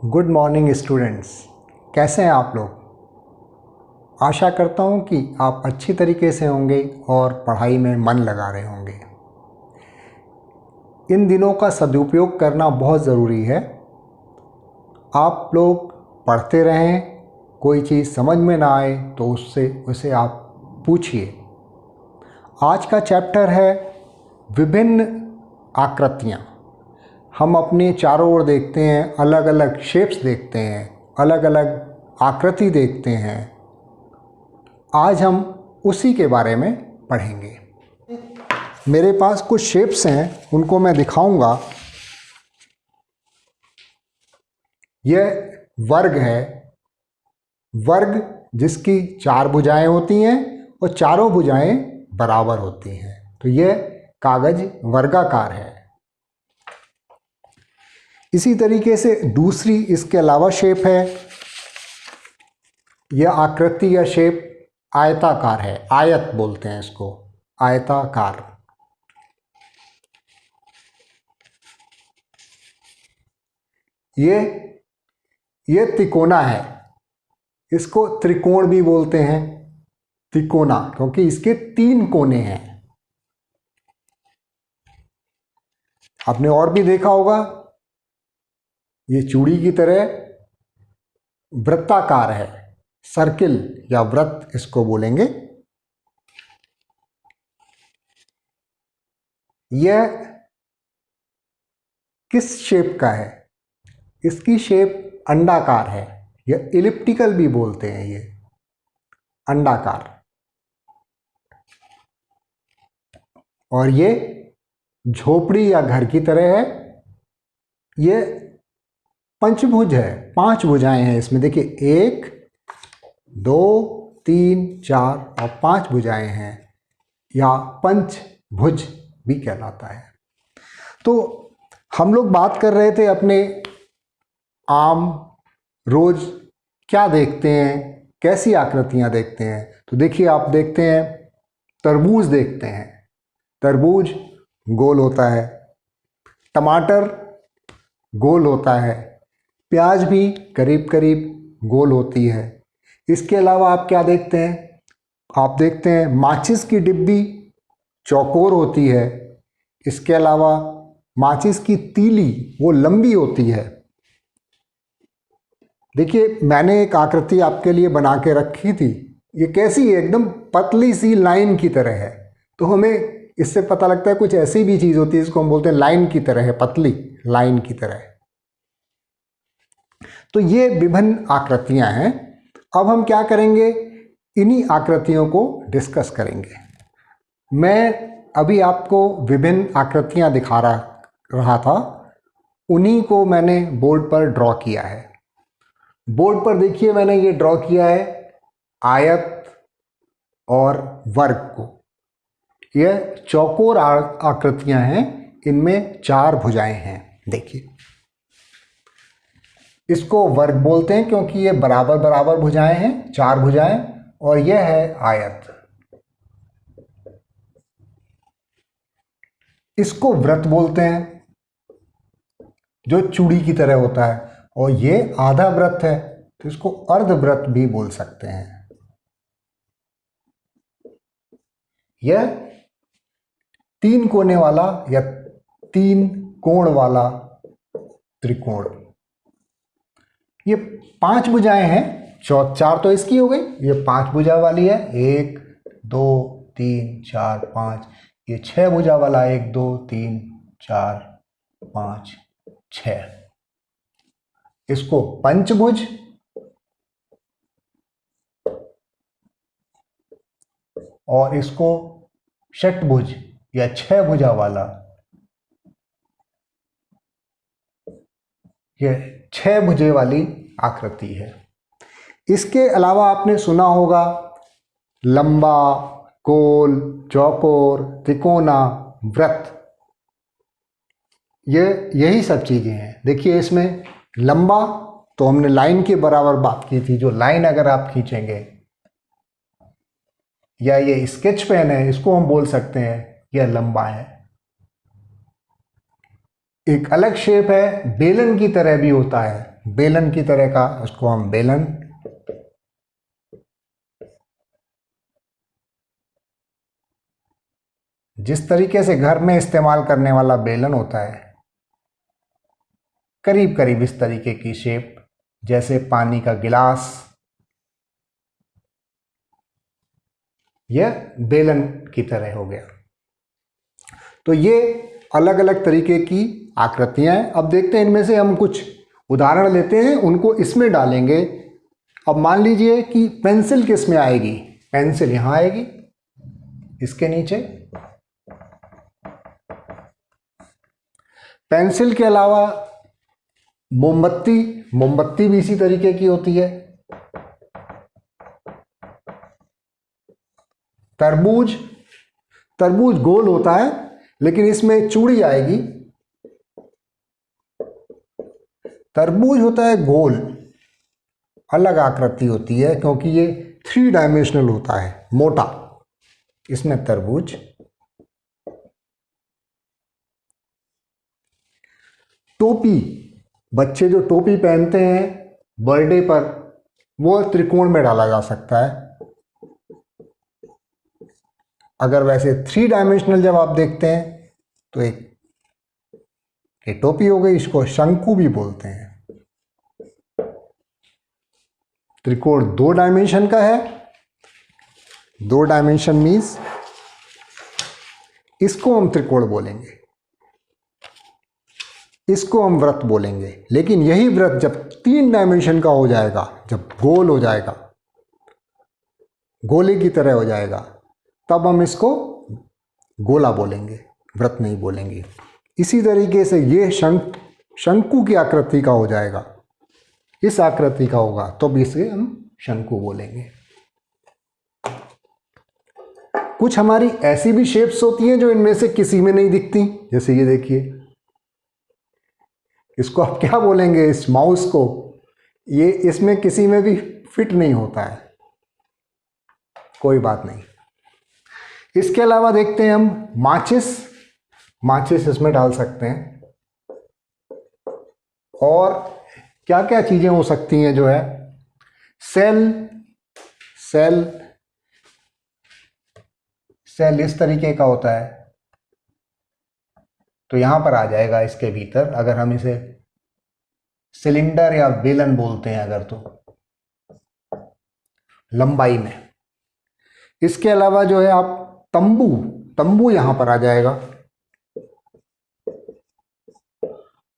Good morning students. कैसे हैं आप लोग। आशा करता हूं कि आप अच्छी तरीके से होंगे और पढ़ाई में मन लगा रहे होंगे। इन दिनों का सदुपयोग करना बहुत ज़रूरी है। आप लोग पढ़ते रहें, कोई चीज़ समझ में ना आए तो उसे आप पूछिए। आज का चैप्टर है विभिन्न आकृतियाँ। हम अपने चारों ओर देखते हैं, अलग अलग शेप्स देखते हैं, अलग अलग आकृति देखते हैं। आज हम उसी के बारे में पढ़ेंगे। मेरे पास कुछ शेप्स हैं, उनको मैं दिखाऊंगा। यह वर्ग है। वर्ग जिसकी चार भुजाएं होती हैं और चारों भुजाएं बराबर होती हैं, तो यह कागज वर्गाकार है। इसी तरीके से दूसरी इसके अलावा शेप है। यह आकृति या शेप आयताकार है। आयत बोलते हैं इसको, आयताकार। ये तिकोना है। इसको त्रिकोण भी बोलते हैं, तिकोना, क्योंकि इसके तीन कोने हैं। आपने और भी देखा होगा, ये चूड़ी की तरह वृत्ताकार है। सर्किल या वृत्त इसको बोलेंगे। यह किस शेप का है? इसकी शेप अंडाकार है। यह इलिप्टिकल भी बोलते हैं, ये अंडाकार। और ये झोपड़ी या घर की तरह है। ये पंचभुज है, 5 भुजाएं हैं इसमें। देखिए, 1 2 3 4 और 5 भुजाएं हैं, या पंचभुज भी कहलाता है। तो हम लोग बात कर रहे थे अपने आम रोज क्या देखते हैं, कैसी आकृतियां देखते हैं। तो देखिए, आप देखते हैं तरबूज देखते हैं। तरबूज गोल होता है, टमाटर गोल होता है, प्याज भी करीब करीब गोल होती है। इसके अलावा आप क्या देखते हैं? आप देखते हैं माचिस की डिब्बी चौकोर होती है। इसके अलावा माचिस की तीली वो लंबी होती है। देखिए, मैंने एक आकृति आपके लिए बना के रखी थी। ये कैसी है? एकदम पतली सी लाइन की तरह है। तो हमें इससे पता लगता है कुछ ऐसी भी चीज़ होती है, इसको हम बोलते हैं लाइन की तरह है, पतली लाइन की तरह। तो ये विभिन्न आकृतियां हैं। अब हम क्या करेंगे, इन्हीं आकृतियों को डिस्कस करेंगे। मैं अभी आपको विभिन्न आकृतियां दिखा रहा था, उन्हीं को मैंने बोर्ड पर ड्रॉ किया है। बोर्ड पर देखिए, मैंने ये ड्रॉ किया है आयत और वर्ग को। यह चौकोर आकृतियां हैं, इनमें 4 भुजाएं हैं। देखिए, इसको वर्ग बोलते हैं क्योंकि ये बराबर बराबर भुजाएं हैं, 4 भुजाएं। और यह है आयत। इसको वृत्त बोलते हैं, जो चूड़ी की तरह होता है। और ये आधा वृत्त है, तो इसको अर्धवृत्त भी बोल सकते हैं। यह 3 कोने वाला या 3 कोण वाला त्रिकोण। ये 5 भुजाएं हैं। 4 तो इसकी हो गई, ये 5 भुजा वाली है। 1 2 3 4 5। ये 6 भुजा वाला, 1 2 3 4 5 6। इसको पंचभुज और इसको षटभुज या 6 भुजा वाला। यह 6 भुजे वाली आकृति है। इसके अलावा आपने सुना होगा लंबा, गोल, चौकोर, तिकोना, वृत्त। यही सब चीजें हैं। देखिए, इसमें लंबा तो हमने लाइन के बराबर बात की थी। जो लाइन अगर आप खींचेंगे, या ये स्केच पेन है, इसको हम बोल सकते हैं यह लंबा है। एक अलग शेप है, बेलन की तरह भी होता है, बेलन की तरह का, उसको हम बेलन, जिस तरीके से घर में इस्तेमाल करने वाला बेलन होता है, करीब करीब इस तरीके की शेप, जैसे पानी का गिलास, यह बेलन की तरह हो गया। तो ये अलग अलग तरीके की आकृतियां हैं। अब देखते हैं इनमें से हम कुछ उदाहरण लेते हैं, उनको इसमें डालेंगे। अब मान लीजिए कि पेंसिल किस में आएगी, पेंसिल यहां आएगी इसके नीचे। पेंसिल के अलावा मोमबत्ती, मोमबत्ती भी इसी तरीके की होती है। तरबूज, तरबूज गोल होता है लेकिन इसमें चूड़ी आएगी। तरबूज होता है गोल, अलग आकृति होती है क्योंकि ये 3 डायमेंशनल होता है, मोटा, इसमें तरबूज। टोपी, बच्चे जो टोपी पहनते हैं बर्थडे पर, वो त्रिकोण में डाला जा सकता है। अगर वैसे 3 डायमेंशनल जब आप देखते हैं तो एक ये टोपी हो गई, इसको शंकु भी बोलते हैं। त्रिकोण 2 डायमेंशन का है, 2 डायमेंशन मीन्स इसको हम त्रिकोण बोलेंगे, इसको हम वृत्त बोलेंगे। लेकिन यही वृत्त जब 3 डायमेंशन का हो जाएगा, जब गोल हो जाएगा, गोले की तरह हो जाएगा, तब हम इसको गोला बोलेंगे, वृत्त नहीं बोलेंगे। इसी तरीके से ये शंकु की आकृति का हो जाएगा, इस आकृति का होगा तो भी इसे हम शंकु बोलेंगे। कुछ हमारी ऐसी भी शेप्स होती हैं जो इनमें से किसी में नहीं दिखती, जैसे ये देखिए, इसको आप क्या बोलेंगे, इस माउस को, ये इसमें किसी में भी फिट नहीं होता है, कोई बात नहीं। इसके अलावा देखते हैं हम माचिस, माचिस इसमें डाल सकते हैं। और क्या क्या चीजें हो सकती हैं जो है, सेल, सेल, सेल इस तरीके का होता है तो यहां पर आ जाएगा इसके भीतर। अगर हम इसे सिलेंडर या बेलन बोलते हैं अगर, तो लंबाई में। इसके अलावा जो है आप तंबू, तंबू यहां पर आ जाएगा।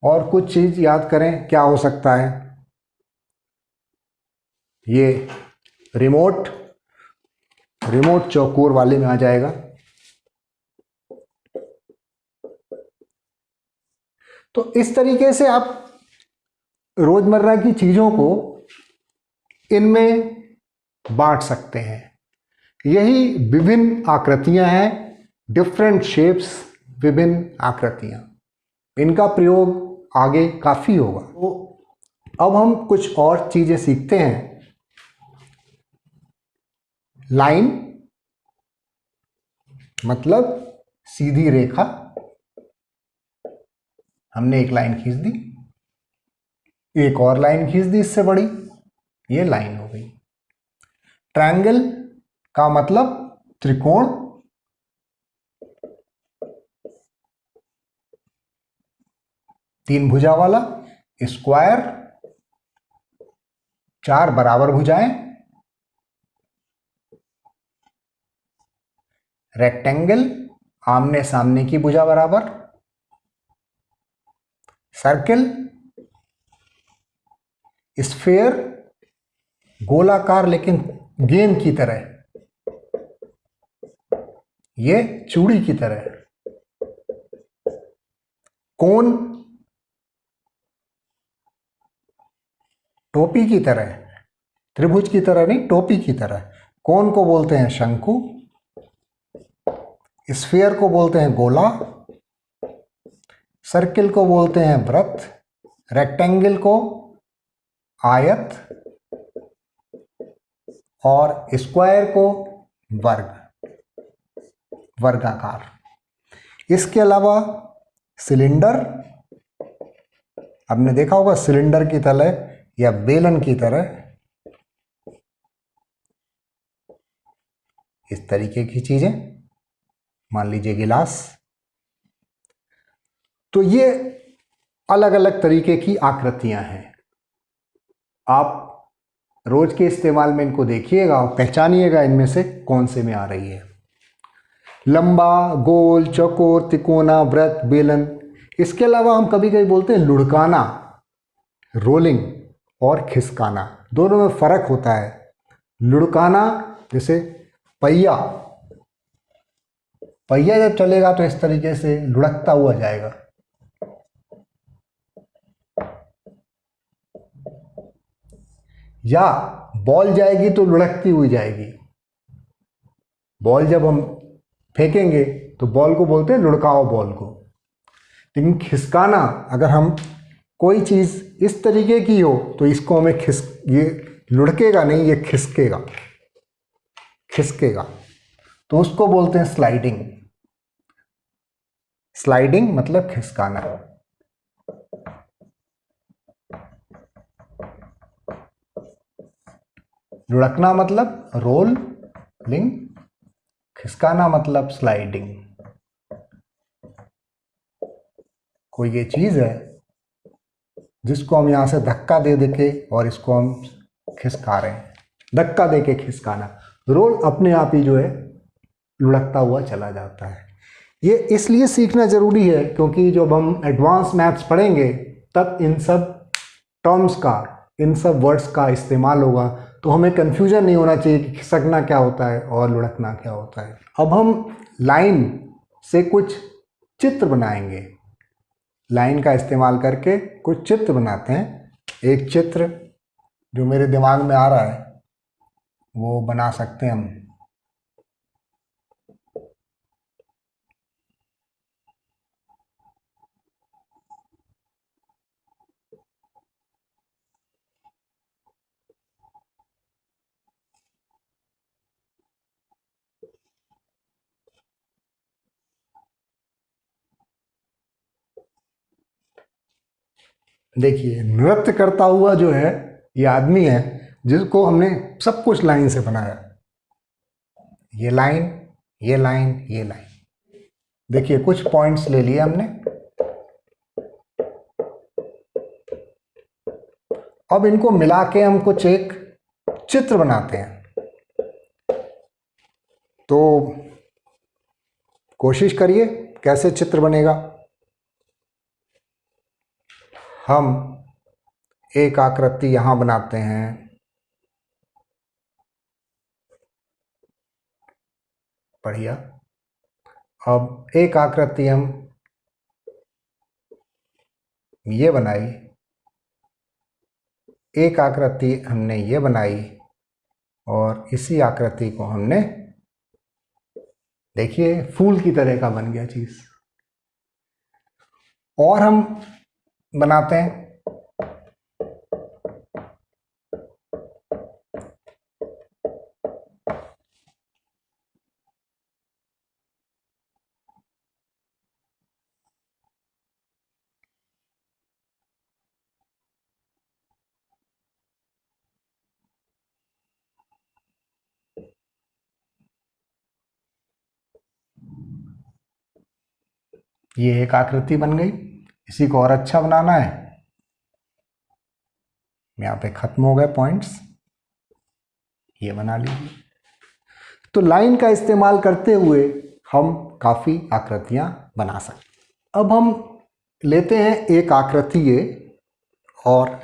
और कुछ चीज याद करें क्या हो सकता है, ये रिमोट, रिमोट चौकोर वाले में आ जाएगा। तो इस तरीके से आप रोजमर्रा की चीजों को इनमें बांट सकते हैं। यही विभिन्न आकृतियां हैं, डिफरेंट शेप्स, विभिन्न आकृतियां। इनका प्रयोग आगे काफी होगा। तो अब हम कुछ और चीजें सीखते हैं। लाइन मतलब सीधी रेखा, हमने एक लाइन खींच दी, एक और लाइन खींच दी इससे बड़ी, ये लाइन हो गई। ट्रायंगल का मतलब त्रिकोण, तीन भुजा वाला। स्क्वायर, 4 बराबर भुजाएं। रेक्टेंगल, आमने सामने की भुजा बराबर। सर्किल, स्फीयर, गोलाकार लेकिन गेंद की तरह, ये चूड़ी की तरह। कोन, टोपी की तरह, त्रिभुज की तरह नहीं, टोपी की तरह। कोन को बोलते हैं शंकु, स्फीयर को बोलते हैं गोला, सर्किल को बोलते हैं वृत्त, रेक्टेंगल को आयत, और स्क्वायर को वर्ग, वर्गाकार। इसके अलावा सिलेंडर, आपने देखा होगा सिलेंडर की तरह या बेलन की तरह, इस तरीके की चीजें, मान लीजिए गिलास। तो ये अलग अलग तरीके की आकृतियां हैं। आप रोज के इस्तेमाल में इनको देखिएगा और पहचानिएगा इनमें से कौन से में आ रही है। लंबा, गोल, चौकोर, तिकोना, वृत्त, बेलन। इसके अलावा हम कभी कभी बोलते हैं लुढ़काना, रोलिंग, और खिसकाना। दोनों में फर्क होता है। लुढ़काना जैसे पहिया, पहिया जब चलेगा तो इस तरीके से लुढ़कता हुआ जाएगा। या बॉल जाएगी तो लुढ़कती हुई जाएगी। बॉल जब हम फेंकेंगे तो बॉल को बोलते हैं लुढ़काओ बॉल को। लेकिन खिसकाना, अगर हम कोई चीज़ इस तरीके की हो तो इसको हमें ये लुढ़केगा नहीं, ये खिसकेगा, खिसकेगा, तो उसको बोलते हैं स्लाइडिंग। स्लाइडिंग मतलब खिसकाना। लुढ़कना मतलब रोलिंग, खिसकाना मतलब स्लाइडिंग। कोई ये चीज है जिसको हम यहां से धक्का दे के और इसको हम खिसका रहे हैं, धक्का दे के खिसकाना। रोल अपने आप ही जो है लुढ़कता हुआ चला जाता है। ये इसलिए सीखना जरूरी है क्योंकि जब हम एडवांस मैथ्स पढ़ेंगे तब इन सब टर्म्स का, इन सब वर्ड्स का इस्तेमाल होगा, तो हमें कंफ्यूजन नहीं होना चाहिए कि खिसकना क्या होता है और लुढ़कना क्या होता है। अब हम लाइन से कुछ चित्र बनाएंगे। लाइन का इस्तेमाल करके कुछ चित्र बनाते हैं। एक चित्र जो मेरे दिमाग में आ रहा है वो बना सकते हैं हम। देखिए, नृत्य करता हुआ जो है ये आदमी है जिसको हमने सब कुछ लाइन से बनाया। ये लाइन, ये लाइन, ये लाइन। देखिए कुछ पॉइंट्स ले लिए हमने। अब इनको मिला के हम कुछ एक चित्र बनाते हैं। तो कोशिश करिए कैसे चित्र बनेगा। हम एक आकृति यहां बनाते हैं, बढ़िया। अब एक आकृति हम ये बनाई, एक आकृति हमने ये बनाई, और इसी आकृति को हमने, देखिए फूल की तरह का बन गया चीज। और हम बनाते हैं ये एक आकृति बन गई। इसी को और अच्छा बनाना है, यहाँ पे खत्म हो गए पॉइंट्स, ये बना लीजिए। तो लाइन का इस्तेमाल करते हुए हम काफ़ी आकृतियां बना सकते। अब हम लेते हैं एक आकृति ये और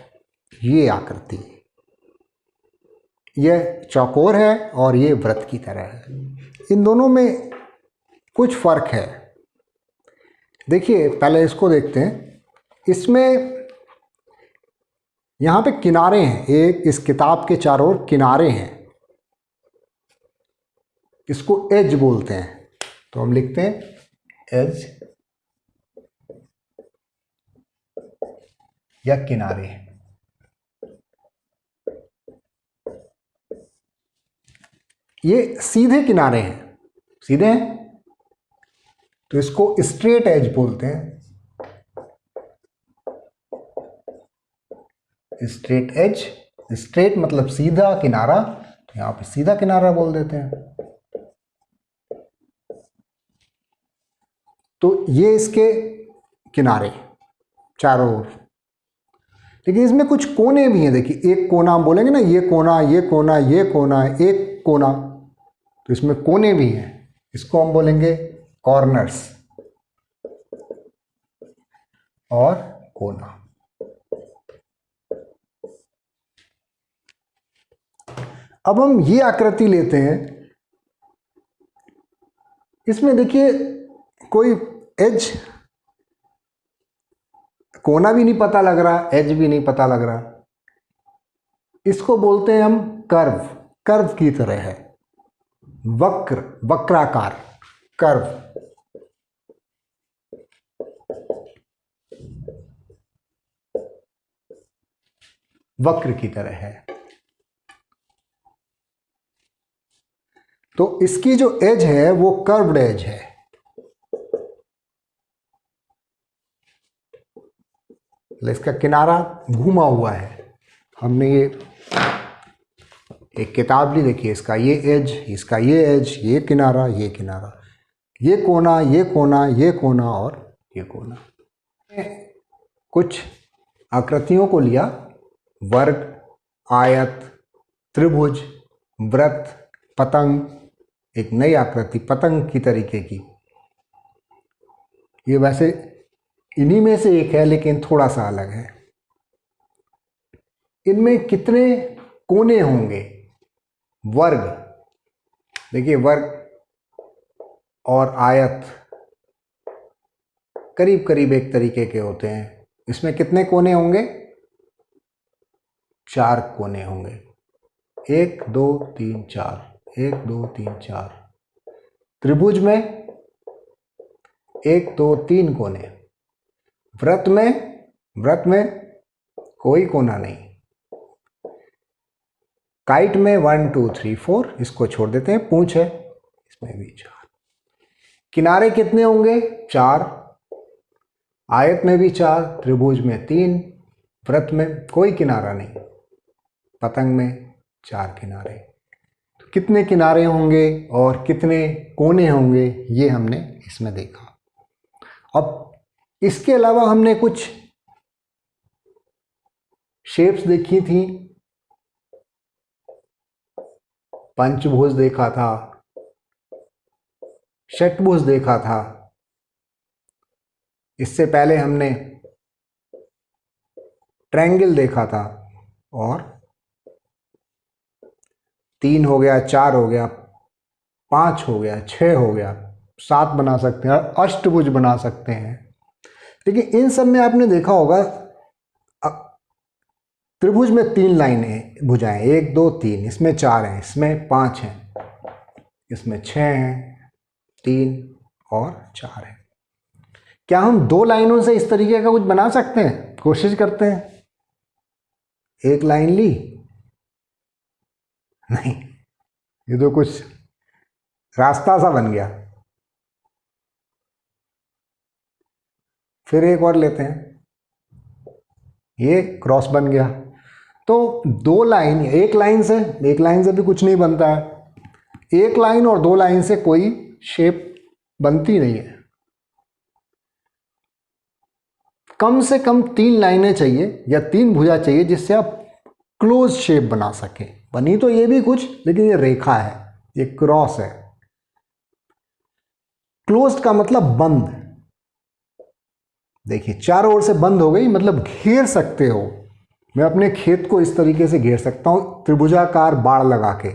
ये आकृति, ये चौकोर है और ये वृत्त की तरह है। इन दोनों में कुछ फर्क है। देखिए पहले इसको देखते हैं। इसमें यहाँ पे किनारे हैं, एक इस किताब के चारों ओर किनारे हैं, इसको एज बोलते हैं। तो हम लिखते हैं एज या किनारे। ये सीधे किनारे हैं, सीधे हैं, तो इसको स्ट्रेट एज बोलते हैं। स्ट्रेट एज, स्ट्रेट मतलब सीधा किनारा, तो यहां पे सीधा किनारा बोल देते हैं। तो ये इसके किनारे चारों ओर, लेकिन इसमें कुछ कोने भी हैं। देखिए एक कोना हम बोलेंगे ना, ये कोना, ये कोना, ये कोना, एक कोना, तो इसमें कोने भी हैं, इसको हम बोलेंगे कॉर्नर्स और कोना। अब हम ये आकृति लेते हैं, इसमें देखिए कोई एज, कोना भी नहीं पता लग रहा, एज भी नहीं पता लग रहा, इसको बोलते हैं हम कर्व। कर्व की तरह है, वक्र, वक्राकार, कर्व। वक्र की तरह है। तो इसकी जो एज है वो कर्व्ड एज है। इसका किनारा घूमा हुआ है। हमने ये एक किताब ली, देखिए इसका ये एज, इसका ये एज, ये किनारा, ये किनारा, ये कोना, ये कोना, ये कोना और ये कोना। कुछ आकृतियों को लिया, वर्ग, आयत, त्रिभुज, वृत्त, पतंग, एक नई आकृति पतंग की तरीके की। ये वैसे इन्हीं में से एक है लेकिन थोड़ा सा अलग है। इनमें कितने कोने होंगे? वर्ग, देखिए वर्ग और आयत करीब करीब एक तरीके के होते हैं। इसमें कितने कोने होंगे? 4 कोने होंगे। 1 2 3 4, 1 2 3 4। त्रिभुज में 1 2 3 कोने। वृत्त में कोई कोना नहीं। काइट में 1 2 3 4, इसको छोड़ देते हैं, पूंछ है, इसमें भी 4। किनारे कितने होंगे? 4। आयत में भी 4, त्रिभुज में 3, वृत्त में कोई किनारा नहीं, पतंग में 4 किनारे। तो कितने किनारे होंगे और कितने कोने होंगे ये हमने इसमें देखा। अब इसके अलावा हमने कुछ शेप्स देखी थी। पंचभुज देखा था, षटभुज देखा था। इससे पहले हमने ट्रायंगल देखा था, और 3 हो गया, 4 हो गया, 5 हो गया, 6 हो गया, 7 बना सकते हैं, अष्टभुज बना सकते हैं। लेकिन इन सब में आपने देखा होगा त्रिभुज में 3 लाइनें, भुजाएं, 1 2 3, इसमें 4 हैं, इसमें 5 हैं, इसमें 6 हैं, 3 और 4 है। क्या हम 2 लाइनों से इस तरीके का कुछ बना सकते हैं? कोशिश करते हैं। एक लाइन ली, नहीं, ये तो कुछ रास्ता सा बन गया। फिर एक और लेते हैं, ये क्रॉस बन गया। तो 2 लाइन, एक लाइन से भी कुछ नहीं बनता है। एक लाइन और 2 लाइन से कोई शेप बनती नहीं है। कम से कम 3 लाइनें चाहिए या 3 भुजा चाहिए जिससे आप क्लोज शेप बना सकें। बनी तो ये भी कुछ, लेकिन ये रेखा है, ये क्रॉस है। क्लोज्ड का मतलब बंद। देखिए चारों ओर से बंद हो गई, मतलब घेर सकते हो। मैं अपने खेत को इस तरीके से घेर सकता हूं, त्रिभुजाकार बाड़ लगा के।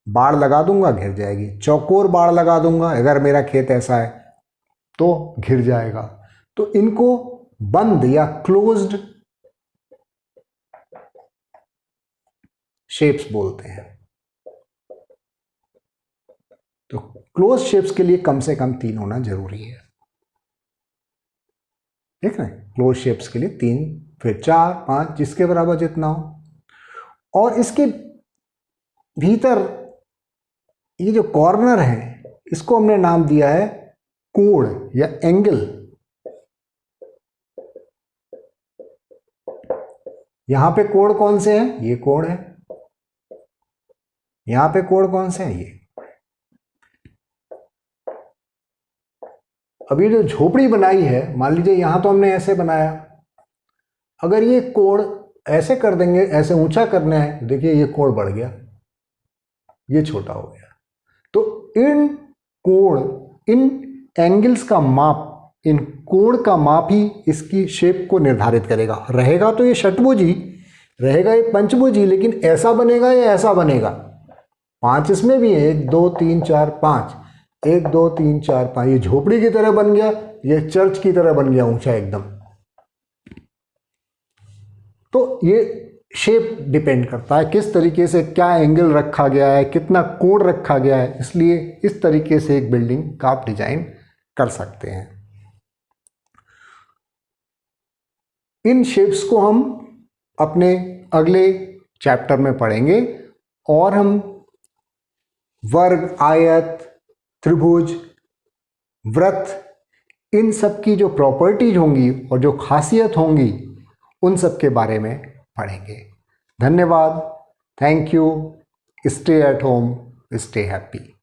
बाड़ लगा दूंगा, घिर जाएगी। चौकोर बाड़ लगा दूंगा, अगर मेरा खेत ऐसा है तो घिर जाएगा। तो इनको बंद या क्लोज्ड शेप्स बोलते हैं। तो क्लोज शेप्स के लिए कम से कम 3 होना जरूरी है। देख रहे हैं, क्लोज शेप्स के लिए 3, फिर 4 5, जिसके बराबर जितना हो। और इसके भीतर ये जो कॉर्नर है, इसको हमने नाम दिया है कोण या एंगल। यहां पे कोण कौन से हैं? ये कोण है। यहां पे कोण कौन से हैं? ये। अब ये जो झोपड़ी बनाई है, मान लीजिए यहां तो हमने ऐसे बनाया, अगर ये कोण ऐसे कर देंगे, ऐसे ऊंचा करना है, देखिए ये कोण बढ़ गया, ये छोटा हो गया। तो इन कोण, इन एंगल्स का माप, इन कोण का माप ही इसकी शेप को निर्धारित करेगा। रहेगा तो ये षटभुज ही, रहेगा ये पंचभुज ही, लेकिन ऐसा बनेगा या ऐसा बनेगा। 5 इसमें भी है, 1 2 3 4 5, 1 2 3 4 5। ये झोपड़ी की तरह बन गया, ये चर्च की तरह बन गया ऊंचा एकदम। तो ये शेप डिपेंड करता है किस तरीके से, क्या एंगल रखा गया है, कितना कोण रखा गया है, इसलिए इस तरीके से एक बिल्डिंग का आप डिजाइन कर सकते हैं। इन शेप्स को हम अपने अगले चैप्टर में पढ़ेंगे और हम वर्ग, आयत, त्रिभुज, वृत्त, इन सब की जो प्रॉपर्टीज होंगी और जो खासियत होंगी, उन सब के बारे में पढ़ेंगे। धन्यवाद। Thank you. Stay at home, stay happy.